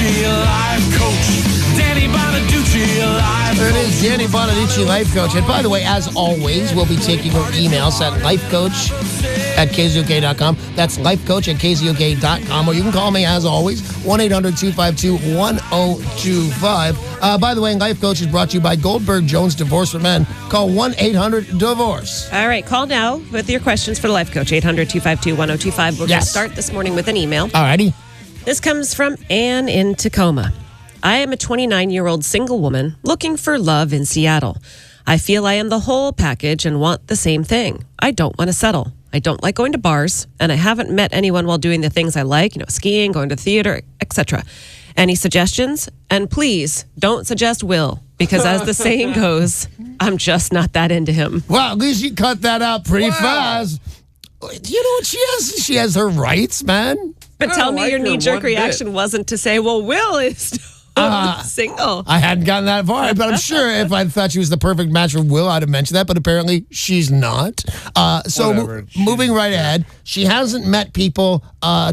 Bonaduce, life coach. Danny Bonaduce, life coach. There it is, Danny Bonaduce, life coach. And by the way, as always, we'll be taking your emails at lifecoach@KZOK.com. That's lifecoach@KZOK.com. Or you can call me, as always, 1-800-252-1025. By the way, Life Coach is brought to you by Goldberg Jones Divorce for Men. Call 1-800-DIVORCE. All right, call now with your questions for the Life Coach, 800-252-1025. We're going to start this morning with an email. All righty. This comes from Ann in Tacoma. I am a 29-year-old single woman looking for love in Seattle. I feel I am the whole package and want the same thing. I don't want to settle. I don't like going to bars, and I haven't met anyone while doing the things I like, skiing, going to theater, etc. Any suggestions? And please, don't suggest Will, because as the saying goes, I'm just not that into him. Well, at least you cut that out pretty fast. You know what she has? She has her rights, man. But tell me your knee-jerk reaction wasn't to say, well, Will is single. I hadn't gotten that far, but I'm sure if I thought she was the perfect match for Will, I'd have mentioned that, but apparently she's not. Moving right ahead, she hasn't met people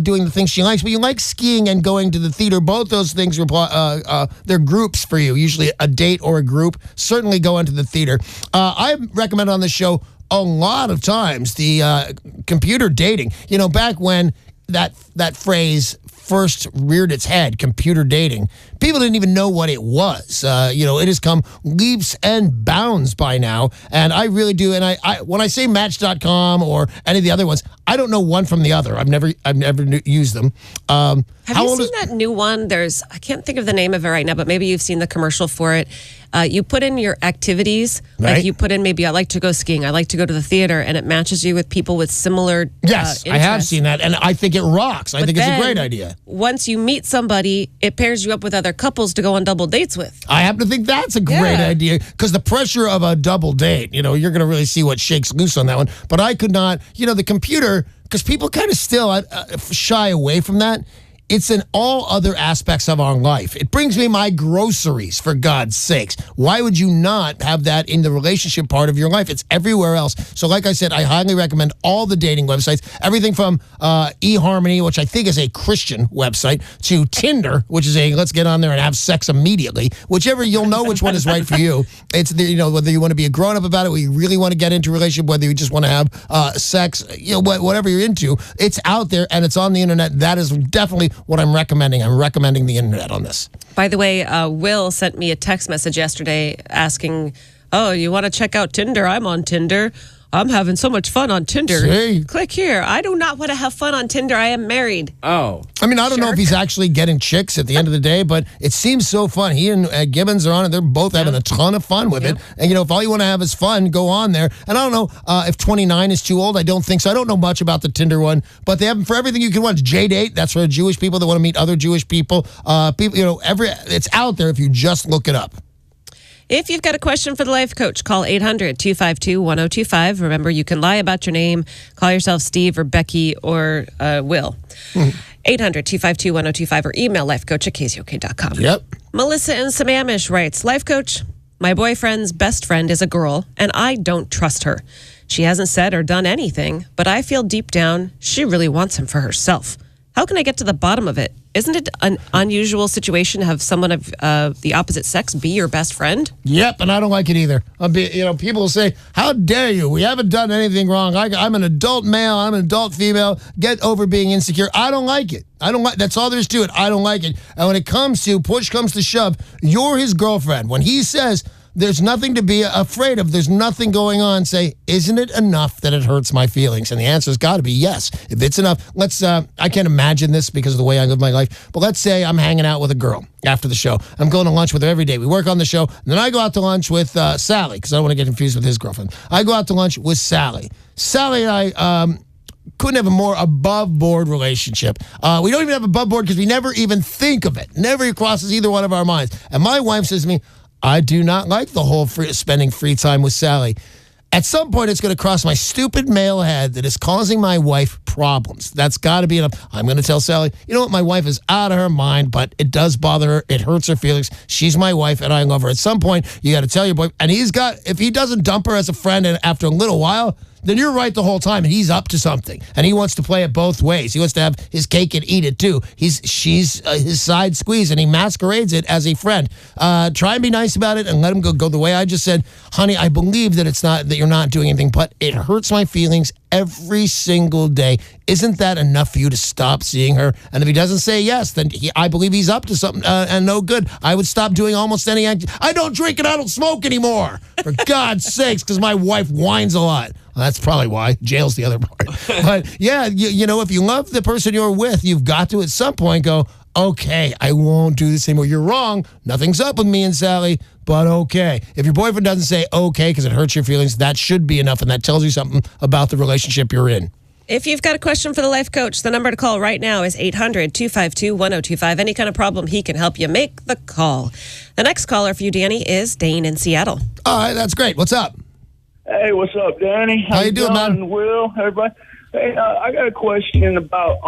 doing the things she likes, but you like skiing and going to the theater. Both those things, they're groups for you, usually a date or a group. Certainly go into the theater. I recommend on this show a lot of times the computer dating. Back when that phrase first reared its head, computer dating, people didn't even know what it was. It has come leaps and bounds by now, and I really do. And I when I say Match.com or any of the other ones, I don't know one from the other. I've never used them. Have you seen that new one? I can't think of the name of it right now, but maybe you've seen the commercial for it. You put in your activities, right? Like you put in maybe I like to go skiing, I like to go to the theater, and it matches you with people with similar Yes, I have seen that, and I think it rocks. I think it's a great idea. Once you meet somebody, it pairs you up with other couples to go on double dates with. I happen to think that's a great idea, because the pressure of a double date, you're going to really see what shakes loose on that one. But I could not, the computer, because people kind of still shy away from that. It's in all other aspects of our life. It brings me my groceries, for God's sakes. Why would you not have that in the relationship part of your life? It's everywhere else. So like I said, I highly recommend all the dating websites, everything from eHarmony, which I think is a Christian website, to Tinder, which is a let's get on there and have sex immediately. Whichever, you'll know which one is right for you. It's whether you want to be a grown-up about it, whether you really want to get into a relationship, whether you just want to have sex, whatever you're into. It's out there and it's on the internet. That is definitely what I'm recommending. I'm recommending the internet on this. By the way, Will sent me a text message yesterday asking, oh, you want to check out Tinder? I'm on Tinder. I'm having so much fun on Tinder. See? Click here. I do not want to have fun on Tinder. I am married. Oh. I mean, I don't know if he's actually getting chicks at the end of the day, but it seems so fun. He and Gibbons are on it. They're both having a ton of fun with it. And, if all you want to have is fun, go on there. And I don't know if 29 is too old. I don't think so. I don't know much about the Tinder one, but they have them for everything you can want. J-Date, that's for Jewish people that want to meet other Jewish people. It's out there if you just look it up. If you've got a question for the Life Coach, call 800-252-1025. Remember, you can lie about your name. Call yourself Steve or Becky or Will. 800-252-1025 or email lifecoach@KZOK.com. Yep. Melissa in Sammamish writes, Life Coach, my boyfriend's best friend is a girl, and I don't trust her. She hasn't said or done anything, but I feel deep down she really wants him for herself. How can I get to the bottom of it? Isn't it an unusual situation to have someone of the opposite sex be your best friend? Yep, and I don't like it either. People will say, how dare you? We haven't done anything wrong. I'm an adult male. I'm an adult female. Get over being insecure. I don't like it. That's all there is to it. I don't like it. And when it comes to push comes to shove, you're his girlfriend. When he says there's nothing to be afraid of, there's nothing going on, say, isn't it enough that it hurts my feelings? And the answer has got to be yes. If it's enough, I can't imagine this because of the way I live my life, but let's say I'm hanging out with a girl after the show. I'm going to lunch with her every day. We work on the show, and then I go out to lunch with Sally, because I don't want to get confused with his girlfriend. I go out to lunch with Sally. Sally and I couldn't have a more above-board relationship. We don't even have above board because we never even think of it. Never crosses either one of our minds. And my wife says to me, I do not like the whole spending free time with Sally. At some point, it's going to cross my stupid male head that is causing my wife problems. That's got to be enough. I'm going to tell Sally, you know what? My wife is out of her mind, but it does bother her. It hurts her feelings. She's my wife, and I love her. At some point, you got to tell your boy. And if he doesn't dump her as a friend, and after a little while, then you're right the whole time, and he's up to something, and he wants to play it both ways. He wants to have his cake and eat it too. She's his side squeeze, and he masquerades it as a friend. Try and be nice about it, and let him go the way I just said. Honey, I believe that you're not doing anything, but it hurts my feelings every single day. Isn't that enough for you to stop seeing her? And if he doesn't say yes, then I believe he's up to something and no good. I would stop doing almost any activity. I don't drink and I don't smoke anymore. For God's sakes, because my wife whines a lot. Well, that's probably why. Jail's the other part. But yeah, you know, if you love the person you're with, you've got to at some point go, okay, I won't do this anymore. You're wrong. Nothing's up with me and Sally, but okay. If your boyfriend doesn't say okay because it hurts your feelings, that should be enough, and that tells you something about the relationship you're in. If you've got a question for the life coach, the number to call right now is 800-252-1025. Any kind of problem, he can help you. Make the call. The next caller for you, Danny, is Dane in Seattle. All right, that's great. What's up? Hey, what's up, Danny? How you doing, man? Will, everybody. Hey, I got a question about,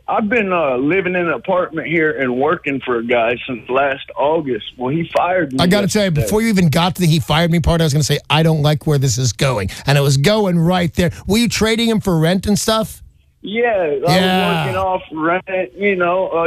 I've been living in an apartment here and working for a guy since last August. Well, he fired me. I got to tell you, before you even got to the he fired me part, I was going to say, I don't like where this is going. And it was going right there. Were you trading him for rent and stuff? Yeah, I was working off rent,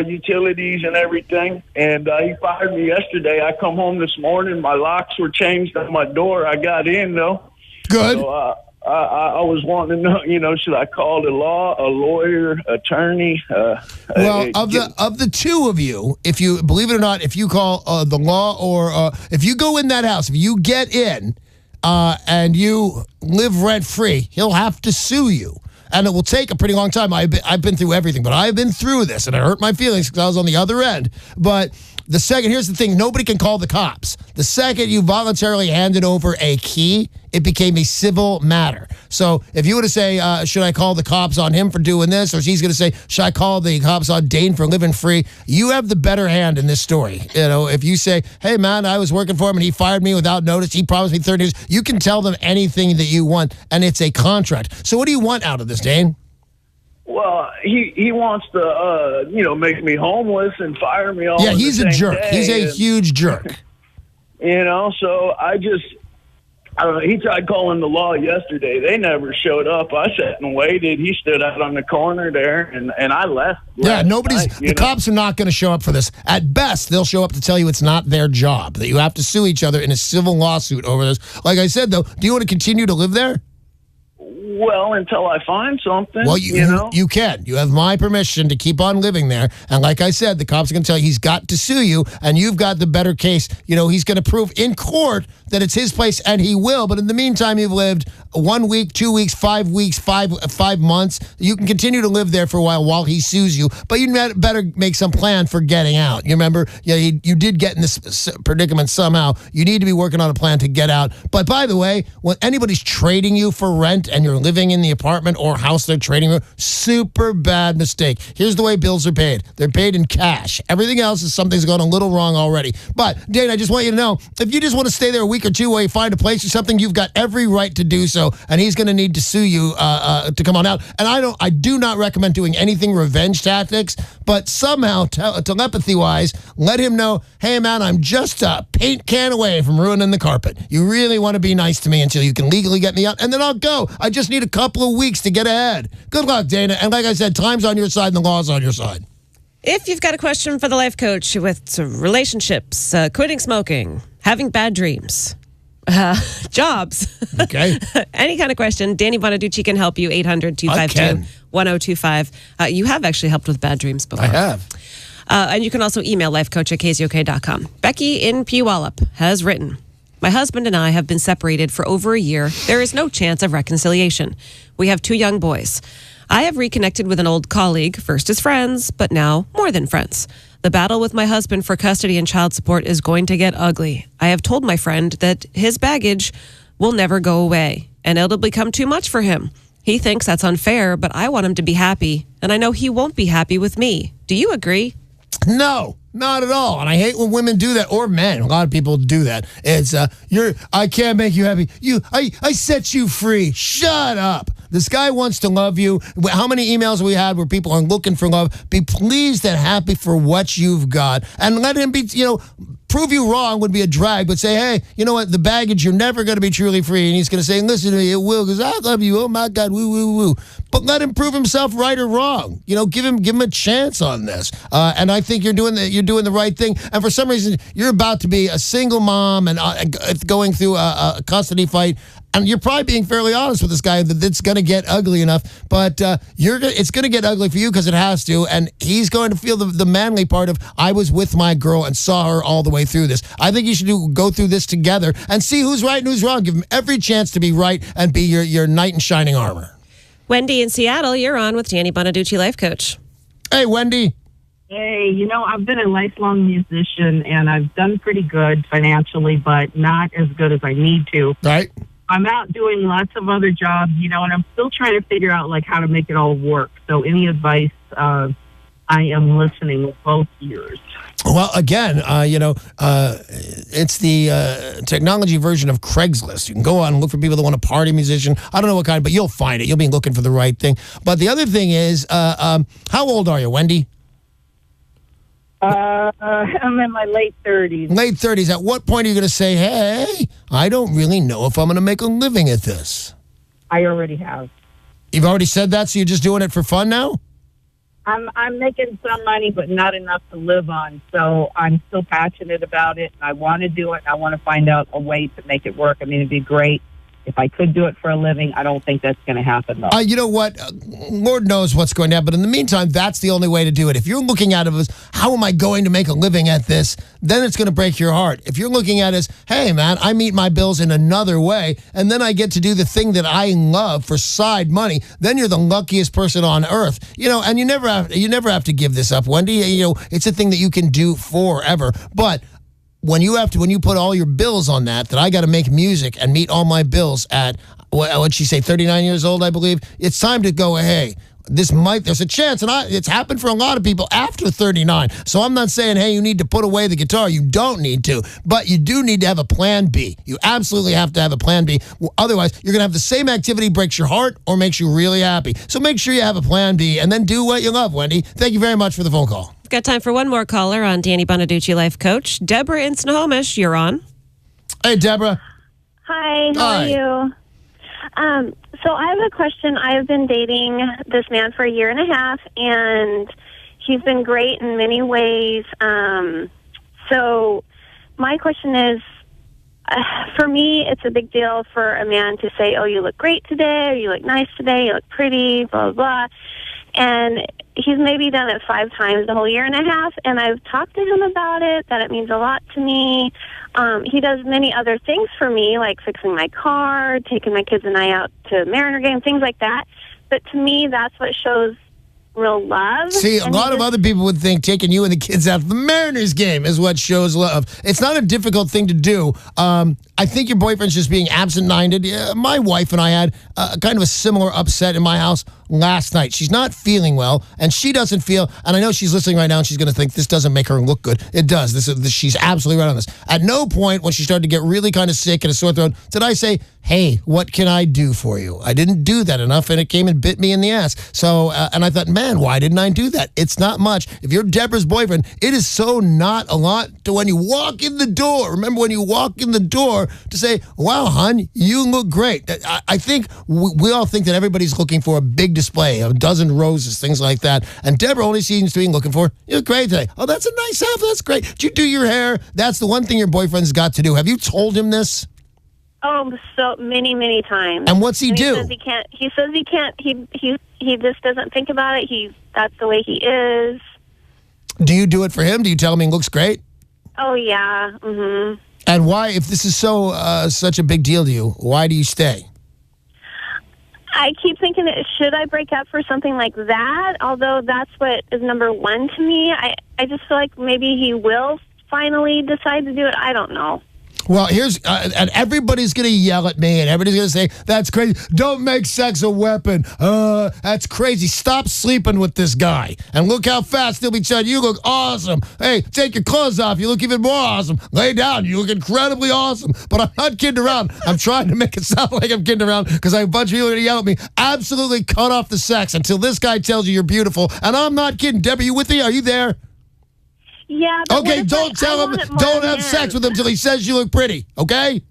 utilities and everything. And he fired me yesterday. I come home this morning. My locks were changed on my door. I got in, though. Good. So, I was wanting to know, should I call the law, a lawyer, attorney? Well, of the two of you, if you believe it or not, if you call the law or if you go in that house, if you get in and you live rent free, he'll have to sue you. And it will take a pretty long time. I've been through everything, but I've been through this, and it hurt my feelings because I was on the other end. But the second, here's the thing, nobody can call the cops. The second you voluntarily handed over a key, it became a civil matter. So if you were to say, should I call the cops on him for doing this? Or she's going to say, should I call the cops on Dane for living free? You have the better hand in this story. You know, if you say, hey, man, I was working for him and he fired me without notice. He promised me 30 years. You can tell them anything that you want, and it's a contract. So what do you want out of this, Dane? Well, he wants to, make me homeless and fire me all. Yeah, he's a jerk. He's a huge jerk. So he tried calling the law yesterday. They never showed up. I sat and waited. He stood out on the corner there, and I left. Yeah, the cops are not going to show up for this. At best, they'll show up to tell you it's not their job, that you have to sue each other in a civil lawsuit over this. Like I said, though, do you want to continue to live there? Well, until I find something, well, you can. You have my permission to keep on living there. And like I said, the cops are going to tell you he's got to sue you, and you've got the better case. He's going to prove in court that it's his place, and he will. But in the meantime, you've lived 1 week, 2 weeks, 5 weeks, 5 months. You can continue to live there for a while he sues you. But you better make some plan for getting out. You remember, you did get in this predicament somehow. You need to be working on a plan to get out. But by the way, when anybody's trading you for rent and you're living in the apartment or house they're trading you, super bad mistake. Here's the way bills are paid. They're paid in cash. Everything else is something's gone a little wrong already. But, Dane, I just want you to know, if you just want to stay there a week or two while you find a place or something, you've got every right to do so, and he's going to need to sue you to come on out. And I do not recommend doing anything revenge tactics, but somehow, telepathy-wise, let him know, hey, man, I'm just a paint can away from ruining the carpet. You really want to be nice to me until you can legally get me out, and then I'll go. I just need a couple of weeks to get ahead. Good luck, Dana. And like I said, time's on your side and the law's on your side. If you've got a question for the life coach with relationships, quitting smoking, having bad dreams, jobs, okay, any kind of question, Danny Bonaduce can help you. 800-252-1025. You have actually helped with bad dreams before. I have. And you can also email lifecoach@KZOK.com. Becky in Puyallup has written, my husband and I have been separated for over a year. There is no chance of reconciliation. We have 2 young boys. I have reconnected with an old colleague, first as friends, but now more than friends. The battle with my husband for custody and child support is going to get ugly. I have told my friend that his baggage will never go away, and it'll become too much for him. He thinks that's unfair, but I want him to be happy, and I know he won't be happy with me. Do you agree? No, not at all. And I hate when women do that, or men. A lot of people do that. It's I can't make you happy. I set you free. Shut up. This guy wants to love you. How many emails we had where people are looking for love? Be pleased and happy for what you've got, and let him be. prove you wrong would be a drag, but say, hey, you know what? The baggage, you're never going to be truly free. And he's going to say, listen to me, it will, because I love you. Oh, my God, woo, woo, woo. But let him prove himself right or wrong. You know, give him a chance on this. And I think you're doing the right thing. And for some reason, you're about to be a single mom and going through a custody fight. And you're probably being fairly honest with this guy that it's going to get ugly enough. But it's going to get ugly for you because it has to. And he's going to feel the manly part of, I was with my girl and saw her all the way through this. I think you should go through this together and see who's right and who's wrong. Give him every chance to be right and be your knight in shining armor. Wendy in Seattle, you're on with Danny Bonaduce, life coach. Hey, Wendy. Hey, I've been a lifelong musician, and I've done pretty good financially, but not as good as I need to. Right. I'm out doing lots of other jobs, and I'm still trying to figure out, how to make it all work. So any advice, I am listening with both ears. Well, again, it's the technology version of Craigslist. You can go on and look for people that want a party musician. I don't know what kind, but you'll find it. You'll be looking for the right thing. But the other thing is, how old are you, Wendy? I'm in my late 30s. Late 30s. At what point are you going to say, hey, I don't really know if I'm going to make a living at this? I already have. You've already said that, so you're just doing it for fun now? I'm making some money, but not enough to live on. So I'm still passionate about it. I want to do it. I want to find out a way to make it work. I mean, it'd be great if I could do it for a living. I don't think that's going to happen, though. You know what? Lord knows what's going to happen. But in the meantime, that's the only way to do it. If you're looking at it as, how am I going to make a living at this? Then it's going to break your heart. If you're looking at it as, hey, man, I meet my bills in another way, and then I get to do the thing that I love for side money, then you're the luckiest person on earth. And you never have to give this up, Wendy. It's a thing that you can do forever. But when you put all your bills on that I got to make music and meet all my bills at, what'd she say, 39 years old, I believe, it's time to go, hey, there's a chance, and it's happened for a lot of people after 39. So I'm not saying, hey, you need to put away the guitar. You don't need to, but you do need to have a plan B. You absolutely have to have a plan B. Otherwise, you're going to have the same activity breaks your heart or makes you really happy. So make sure you have a plan B, and then do what you love, Wendy. Thank you very much for the phone call. Got time for one more caller on Danny Bonaduce, life coach. Deborah in Snohomish, you're on. Hey, Deborah. Hi, how are you? So I have a question. I've been dating this man for a year and a half, and he's been great in many ways. So my question is, for me, it's a big deal for a man to say, oh, you look great today, or you look nice today, you look pretty, blah, blah, blah. And he's maybe done it 5 times the whole year and a half, and I've talked to him about it, that it means a lot to me. He does many other things for me, like fixing my car, taking my kids and I out to Mariner game, things like that. But to me, that's what shows real love. See, a lot of other people would think taking you and the kids out to the Mariners game is what shows love. It's not a difficult thing to do. I think your boyfriend's just being absent-minded. My wife and I had kind of a similar upset in my house last night. She's not feeling well, and she doesn't feel, and I know she's listening right now, and she's going to think this doesn't make her look good. It does. She's absolutely right on this. At no point when she started to get really kind of sick and a sore throat did I say, hey, what can I do for you? I didn't do that enough, and it came and bit me in the ass. So, and I thought, man, why didn't I do that? It's not much. If you're Deborah's boyfriend, it is so not a lot to when you walk in the door. Remember when you walk in the door to say, wow, hon, you look great. I think we all think that everybody's looking for a big display, a dozen roses, things like that. And Deborah only seems to be looking for, you look great today. Oh, that's a nice outfit. That's great. Did you do your hair? That's the one thing your boyfriend's got to do. Have you told him this? Oh, so many, many times. And what's he do? He says he can't. He says he can't. He just doesn't think about it. That's the way he is. Do you do it for him? Do you tell him he looks great? Oh yeah. Mm-hmm. And why, if this is such a big deal to you, why do you stay? I keep thinking, should I break up for something like that? Although that's what is number one to me. I just feel like maybe he will finally decide to do it. I don't know. Well, here's, and everybody's going to yell at me, and everybody's going to say, that's crazy. Don't make sex a weapon. That's crazy. Stop sleeping with this guy. And look how fast he'll be telling you look awesome. Hey, take your clothes off. You look even more awesome. Lay down. You look incredibly awesome. But I'm not kidding around. I'm trying to make it sound like I'm kidding around because I have a bunch of people going to yell at me. Absolutely cut off the sex until this guy tells you you're beautiful. And I'm not kidding. Deborah, you with me? Are you there? Yeah. But Okay, don't tell him. Don't have sex with him till he says you look pretty. Okay.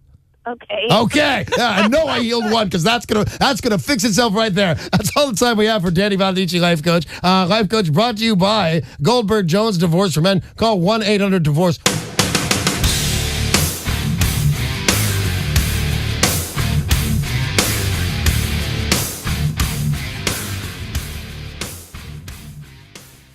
Okay. Okay. Yeah, I know I healed one because that's gonna fix itself right there. That's all the time we have for Danny Bonaduce, Life Coach. Life Coach brought to you by Goldberg Jones Divorce for Men. Call 1-800-DIVORCE.